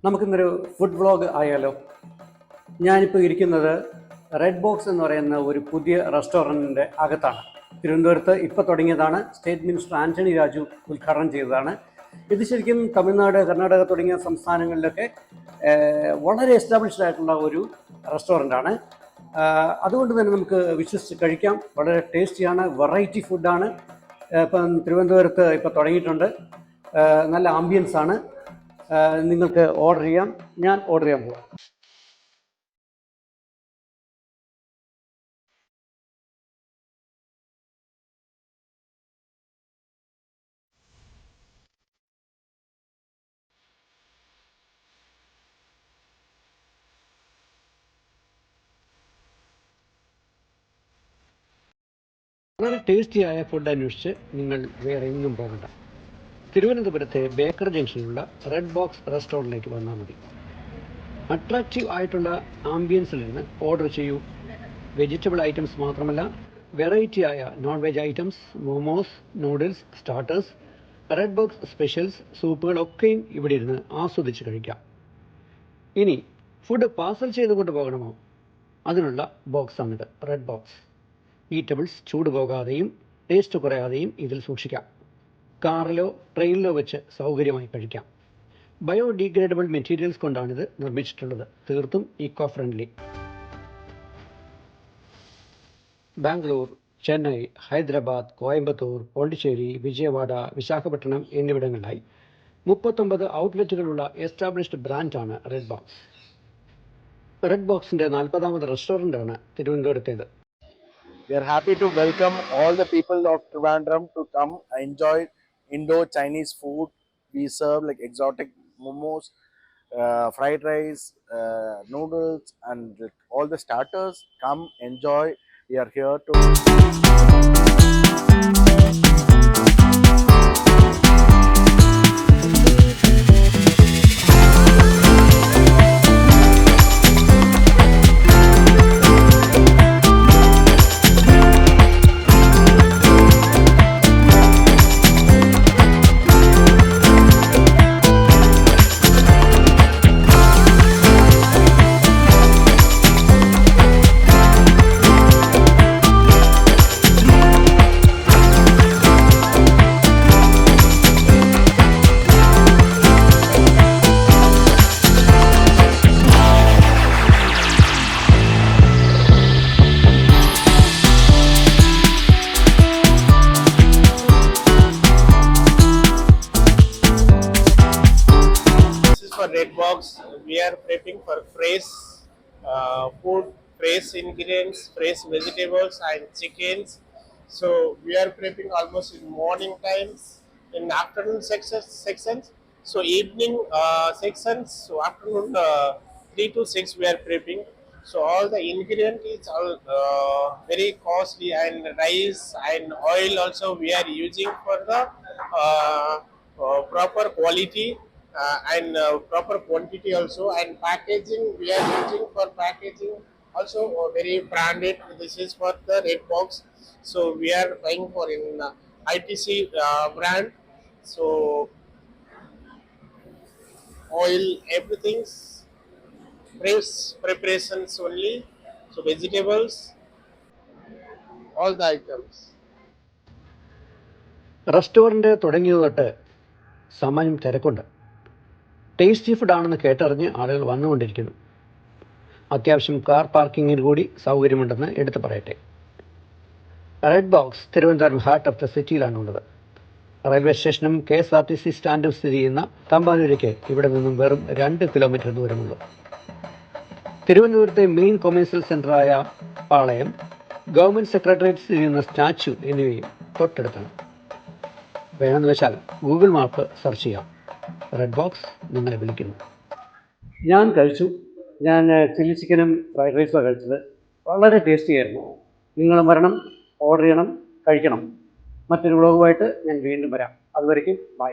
നമുക്കിന്നൊരു food vlog ആയാലോ. ഞാനിപ്പോൾ ഇരിക്കുന്നത് റെഡ് ബോക്സ് എന്ന് പറയുന്ന ഒരു പുതിയ റെസ്റ്റോറൻറ്റിൻ്റെ അകത്താണ്. തിരുവനന്തപുരത്ത് ഇപ്പോൾ തുടങ്ങിയതാണ്. സ്റ്റേറ്റ് മിനിസ്റ്റർ ആൻ്റണി രാജു ഉദ്ഘാടനം ചെയ്തതാണ്. ഇത് ശരിക്കും തമിഴ്നാട്, കർണാടക തുടങ്ങിയ സംസ്ഥാനങ്ങളിലൊക്കെ വളരെ എസ്റ്റാബ്ലിഷ്ഡ് ആയിട്ടുള്ള ഒരു റെസ്റ്റോറൻ്റാണ്. അതുകൊണ്ട് തന്നെ നമുക്ക് വിശ്വസിച്ച് കഴിക്കാം. വളരെ ടേസ്റ്റിയാണ്, വെറൈറ്റി ഫുഡാണ്. ഇപ്പം തിരുവനന്തപുരത്ത് ഇപ്പോൾ തുടങ്ങിയിട്ടുണ്ട്. നല്ല ആംബിയൻസ് ആണ്. നിങ്ങൾക്ക് ഓർഡർ ചെയ്യാം. ഞാൻ ഓർഡർ ചെയ്യാൻ പോകാം. വളരെ ടേസ്റ്റിയായ ഫുഡ് അന്വേഷിച്ച് നിങ്ങൾ വേറെ എങ്ങും പോകണ്ട. തിരുവനന്തപുരത്തെ ബേക്കർ ജംഗ്ഷനിലുള്ള റെഡ് ബോക്സ് റെസ്റ്റോറൻറ്റിലേക്ക് വന്നാൽ മതി. അട്രാക്റ്റീവ് ആയിട്ടുള്ള ആംബിയൻസിൽ നിന്ന് ഓർഡർ ചെയ്യൂ. വെജിറ്റബിൾ ഐറ്റംസ് മാത്രമല്ല, വെറൈറ്റി ആയ non veg items, momos, noodles, starters, Red Box specials, സൂപ്പുകളൊക്കെയും ഇവിടെ ഇരുന്ന് ആസ്വദിച്ച് കഴിക്കാം. ഇനി ഫുഡ് പാർസൽ ചെയ്തുകൊണ്ട് പോകണമോ? അതിനുള്ള ബോക്സാണിത്, റെഡ് ബോക്സ്. ഈറ്റബിൾസ് ചൂട് പോകാതെയും ടേസ്റ്റ് കുറയാതെയും ഇതിൽ സൂക്ഷിക്കാം. കാറിലോ ട്രെയിനിലോ വെച്ച് സൗകര്യമായി കഴിക്കാം. ബയോഡീഗ്രേഡബിൾ മെറ്റീരിയൽസ് കൊണ്ടാണിത് നിർമ്മിച്ചിട്ടുള്ളത്. തീർത്തും ഈക്കോ ഫ്രണ്ട്ലി. ബാംഗ്ലൂർ, ചെന്നൈ, ഹൈദരാബാദ്, കോയമ്പത്തൂർ, പോണ്ടിച്ചേരി, വിജയവാഡ, വിശാഖപട്ടണം എന്നിവിടങ്ങളിലായി 39 ഔട്ട്ലെറ്റുകളുള്ള എസ്റ്റാബ്ലിഷ്ഡ് ബ്രാൻഡാണ് റെഡ് ബോക്സ്. റെഡ് ബോക്സിൻ്റെ 40ാമത് റെസ്റ്റോറൻ്റാണ് തിരുവനന്തപുരത്തേത്. We are happy to welcome all the people of Trivandrum to come enjoy Indo-Chinese food. We serve like exotic momos, fried rice, noodles, and all the starters. Come enjoy. We are here to. For Red Box, we are prepping for fresh food, fresh ingredients, fresh vegetables and chickens. So we are prepping almost in morning times, in afternoon sections. So evening sections. So afternoon 3 to 6 we are prepping. So all the ingredient is all very costly, and rice and oil also we are using for the proper quality. And proper quantity also, and packaging we are using for packaging also very branded. This is for the Red Box, so we are buying for in ITC brand. So oil, everything's fresh preparations only. So vegetables, all the items. Restaurant തുടങ്ങിയത് തൊട്ട് സാമാന്യം തിരക്കുണ്ട്. Tasty ഫുഡാണെന്ന് കേട്ടറിഞ്ഞ് ആളുകൾ വന്നുകൊണ്ടിരിക്കുന്നു. അത്യാവശ്യം car പാർക്കിങ്ങിന് കൂടി സൗകര്യമുണ്ടെന്ന് എടുത്തു പറയട്ടെ. Red box Thiruvananthapuram heart of the സിറ്റിയിലാണുള്ളത്. റെയിൽവേ സ്റ്റേഷനും KSRTC സ്റ്റാൻഡും സ്ഥിതി ചെയ്യുന്ന തമ്പാനൂരേക്ക് ഇവിടെ നിന്നും വെറും 2 കിലോമീറ്റർ ദൂരമുള്ളൂ. തിരുവനന്തപുരത്തെ മെയിൻ കൊമേഴ്സ്യൽ സെൻ്ററായ പാളയം, ഗവൺമെൻറ് സെക്രട്ടേറിയറ്റ് സ്ഥിതി ചെയ്യുന്ന സ്റ്റാച്യു എന്നിവയും തൊട്ടടുത്താണ്. വേണമെന്ന് വെച്ചാൽ ഗൂഗിൾ മാപ്പ് സെർച്ച് ചെയ്യാം. റെഡ് ബോക്സ് നിങ്ങളെ വിളിക്കുന്നു. ഞാൻ കഴിച്ചു. ഞാൻ ചില്ലി ചിക്കനും ഫ്രൈഡ് റൈസുമാണ് കഴിച്ചത്. വളരെ ടേസ്റ്റി ആയിരുന്നു. നിങ്ങളും വരണം, ഓർഡർ ചെയ്യണം, കഴിക്കണം. മറ്റൊരു വ്ളോഗുമായിട്ട് ഞാൻ വീണ്ടും വരാം. അതുവരേക്കും ബൈ.